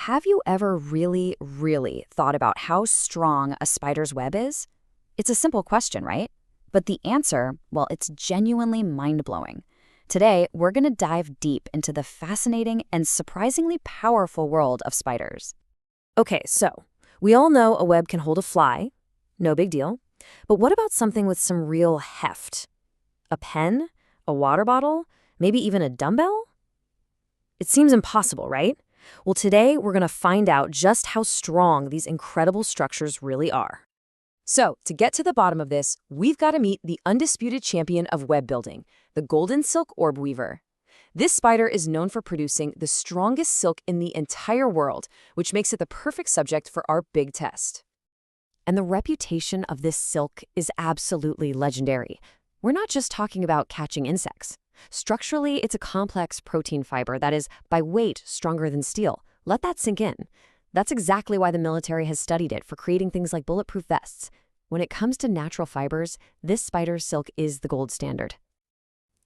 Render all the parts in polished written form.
Have you ever really thought about how strong a spider's web is? It's a simple question, right? But the answer, well, it's genuinely mind-blowing. Today, we're going to dive deep into the fascinating and surprisingly powerful world of spiders. Okay, so we all know a web can hold a fly. No big deal. But what about something with some real heft? A pen? A water bottle? Maybe even a dumbbell? It seems impossible, right? Well, today we're going to find out just how strong these incredible structures really are. So, to get to the bottom of this, we've got to meet the undisputed champion of web building, the golden silk orb weaver. This spider is known for producing the strongest silk in the entire world, which makes it the perfect subject for our big test. And the reputation of this silk is absolutely legendary. We're not just talking about catching insects. Structurally, it's a complex protein fiber that is, by weight, stronger than steel. Let that sink in. That's exactly why the military has studied it for creating things like bulletproof vests. When it comes to natural fibers, this spider's silk is the gold standard.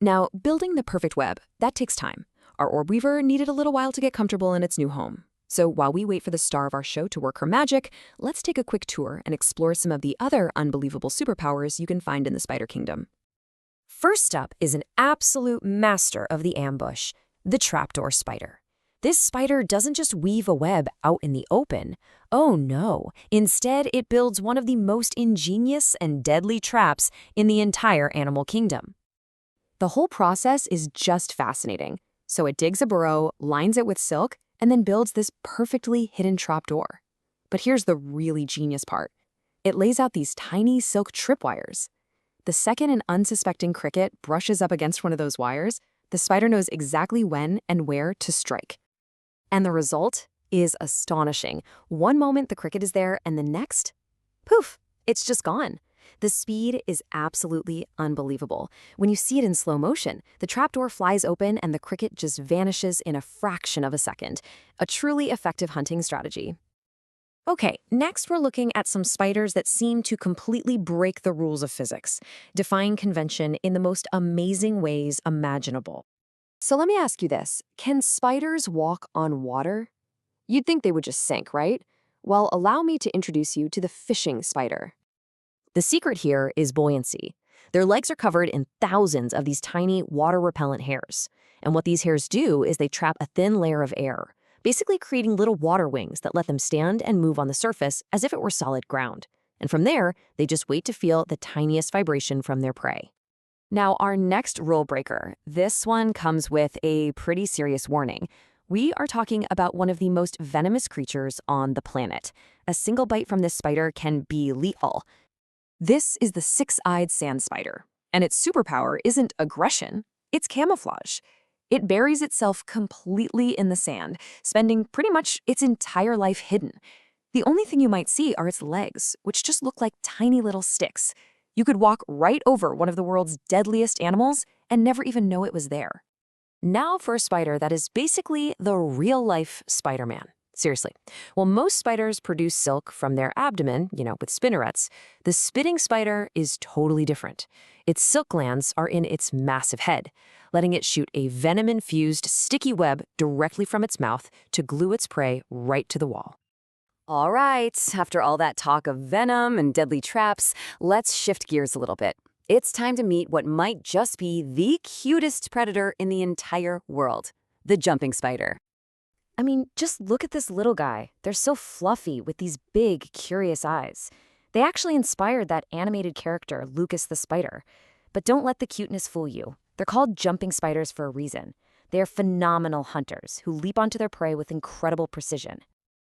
Now, building the perfect web, that takes time. Our orb weaver needed a little while to get comfortable in its new home. So while we wait for the star of our show to work her magic, let's take a quick tour and explore some of the other unbelievable superpowers you can find in the spider kingdom. First up is an absolute master of the ambush, the trapdoor spider. This spider doesn't just weave a web out in the open. Oh no, instead it builds one of the most ingenious and deadly traps in the entire animal kingdom. The whole process is just fascinating. So it digs a burrow, lines it with silk, and then builds this perfectly hidden trapdoor. But here's the really genius part. It lays out these tiny silk tripwires. The second an unsuspecting cricket brushes up against one of those wires, the spider knows exactly when and where to strike. And the result is astonishing. One moment the cricket is there, and the next, poof, it's just gone. The speed is absolutely unbelievable. When you see it in slow motion, the trapdoor flies open and the cricket just vanishes in a fraction of a second. A truly effective hunting strategy. Okay, next we're looking at some spiders that seem to completely break the rules of physics, defying convention in the most amazing ways imaginable. So let me ask you this, can spiders walk on water? You'd think they would just sink, right? Well, allow me to introduce you to the fishing spider. The secret here is buoyancy. Their legs are covered in thousands of these tiny water-repellent hairs. And what these hairs do is they trap a thin layer of air, basically creating little water wings that let them stand and move on the surface as if it were solid ground. And from there, they just wait to feel the tiniest vibration from their prey. Now, our next rule breaker, this one comes with a pretty serious warning. We are talking about one of the most venomous creatures on the planet. A single bite from this spider can be lethal. This is the six-eyed sand spider, and its superpower isn't aggression, it's camouflage. It buries itself completely in the sand, spending pretty much its entire life hidden. The only thing you might see are its legs, which just look like tiny little sticks. You could walk right over one of the world's deadliest animals and never even know it was there. Now for a spider that is basically the real-life Spider-Man. Seriously. While most spiders produce silk from their abdomen, with spinnerets, the spitting spider is totally different. Its silk glands are in its massive head, letting it shoot a venom-infused, sticky web directly from its mouth to glue its prey right to the wall. All right, after all that talk of venom and deadly traps, let's shift gears a little bit. It's time to meet what might just be the cutest predator in the entire world, the jumping spider. I mean, just look at this little guy. They're so fluffy with these big, curious eyes. They actually inspired that animated character, Lucas the Spider. But don't let the cuteness fool you. They're called jumping spiders for a reason. They are phenomenal hunters who leap onto their prey with incredible precision.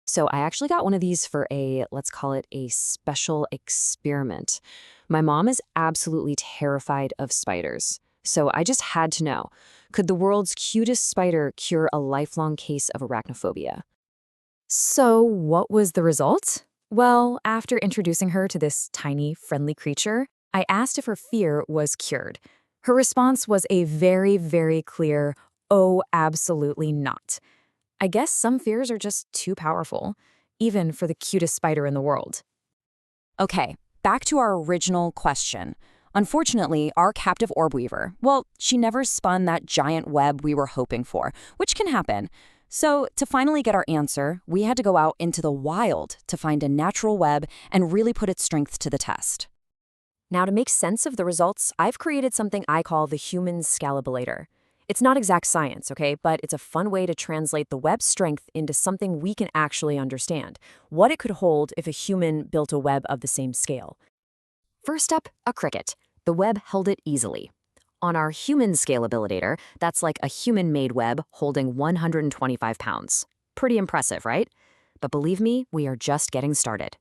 So I actually got one of these for let's call it a special experiment. My mom is absolutely terrified of spiders. So I just had to know, could the world's cutest spider cure a lifelong case of arachnophobia? So what was the result? Well, after introducing her to this tiny, friendly creature, I asked if her fear was cured. Her response was a very clear, "Oh, absolutely not." I guess some fears are just too powerful, even for the cutest spider in the world. Okay, back to our original question. Unfortunately, our captive orb weaver, well, she never spun that giant web we were hoping for, which can happen. So, to finally get our answer, we had to go out into the wild to find a natural web and really put its strength to the test. Now, to make sense of the results, I've created something I call the human scalabulator. It's not exact science, okay, but it's a fun way to translate the web's strength into something we can actually understand, what it could hold if a human built a web of the same scale. First up, a cricket. The web held it easily. On our human scalabilitator, that's like a human-made web holding 125 pounds. Pretty impressive, right? But believe me, we are just getting started.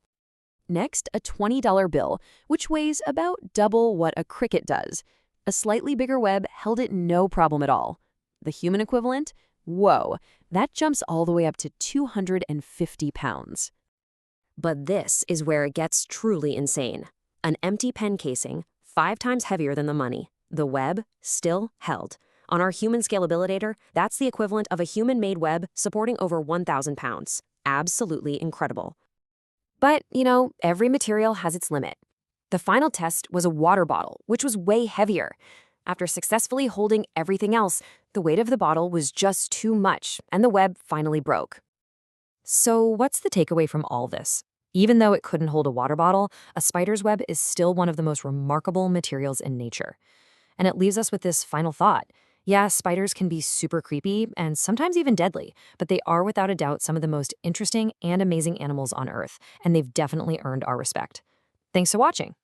Next, a $20 bill, which weighs about double what a cricket does. A slightly bigger web held it no problem at all. The human equivalent? Whoa, that jumps all the way up to 250 pounds. But this is where it gets truly insane. An empty pen casing, 5 times heavier than the money. The web still held. On our human scalabilitator, that's the equivalent of a human-made web supporting over 1,000 pounds. Absolutely incredible. But, every material has its limit. The final test was a water bottle, which was way heavier. After successfully holding everything else, the weight of the bottle was just too much, and the web finally broke. So what's the takeaway from all this? Even though it couldn't hold a water bottle, a spider's web is still one of the most remarkable materials in nature. And it leaves us with this final thought. Yeah, spiders can be super creepy and sometimes even deadly, but they are without a doubt some of the most interesting and amazing animals on Earth, and they've definitely earned our respect. Thanks for watching.